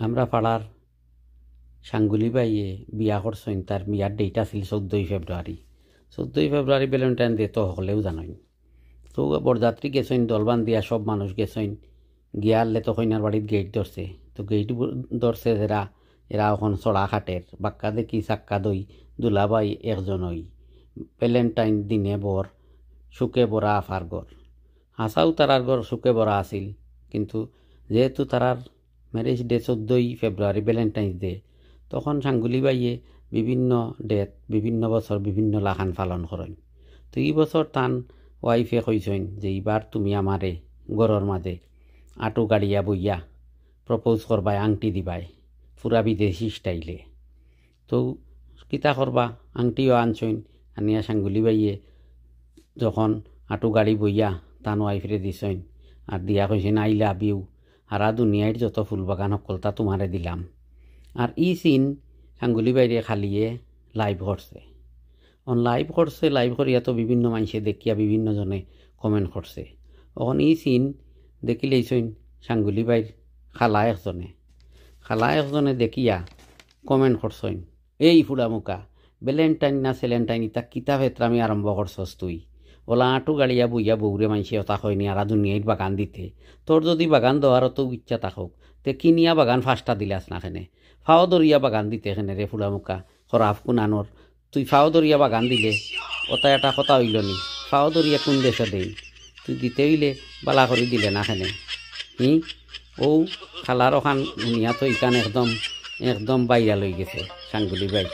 আমরা পাড়ার সাঙ্গুলি বাইয়ে বিয়া করছেন। তার বিয়ার ডেট আছিল 14 ফেব্রুয়ারি। 14 ফেব্রুয়ারি ভ্যালেন্টাইন ডে তো হলেও জানেন। তো বরযাত্রী গেছেন, দলবান দিয়া সব মানুষ গেছেন। গিয়ারলে তো কইনার বাড়ির গেট ধরছে। তো গেট ধরছে যারা, এরা এখন চড়া খাটের বাক্কা দেখি চাক্কা দই দুলাবাই একজন হই। ভ্যালেন্টাইন দিনে বর সুখে বরা আফার গর। হাসাও তারার গর সুখে বরা আছিল, কিন্তু যেহেতু তারার ম্যারেজ ডে 14 ফেব্রুয়ারি ভ্যালেন্টাইন্স ডে, তখন সাঙ্গুলি বাইয়ে বিভিন্ন ডেট বিভিন্ন বছর বিভিন্ন লাখান পালন করেন। তো এই বছর তান ওয়াইফে কইছেন যে এইবার তুমি আমারে গড়র মাঝে আটু গাড়িয়া বইয়া প্রপোজ করবাই, আংটি দিবাই পুরা বিদেশি স্টাইলে। তো কিতা করবা, আংটিও আনছেন। আনিয়া সাঙ্গুলি বাইয়ে যখন আটু গাড়ি বইয়া তান ওয়াইফরে দিছেন আর দিয়া কইছেন আই লাভ ইউ, হারা দুনিয়ার যত ফুল বাগান সকল তা তোমারে দিলাম। আর ই সিন সাঙ্গুলি বাইরে খালিয়ে লাইভ করছে। লাইভ করছে, লাইভ করিয়া তো বিভিন্ন মানুষে দেখিয়া বিভিন্ন জনে কমেন্ট করছে। এখন ই সিন দেখিলেইছেন সাঙ্গুলি বাইর খালা একজনে দেখিয়া কমেন্ট করছেন, এই ফুড়ামুকা ভ্যালেন্টাইন না সেলেন্টাইন ইতা কিতা ভেতরামি আরম্ভ করছস তুই? ওলা আঁটু গাড়িয়া বইয়া বউরে মাইসে ওতা হয়নি আর দুনিয়ার বাগান দিতে। তোর যদি বাগান দেওয়ার তো ইচ্ছা থাকুক তে কিনিয়া বাগান ফাঁসটা দিলাস না খেনে, ফাও দরিয়া বাগান দিতে খেনে রে ফুড়ামুকা খরাফ কুনানোর। তুই ফাও দরিয়া বাগান দিলে ওটা একটা কথা হইল নি? ফাও দরিয়া কোন দেশে দেই? তুই দিতে হইলে বালা করে দিলে না খেনে। ও খালার ওখান দুনিয়া তো ইকান একদম ভাইরাল হয়ে গেছে সাঙ্গুলি বাই।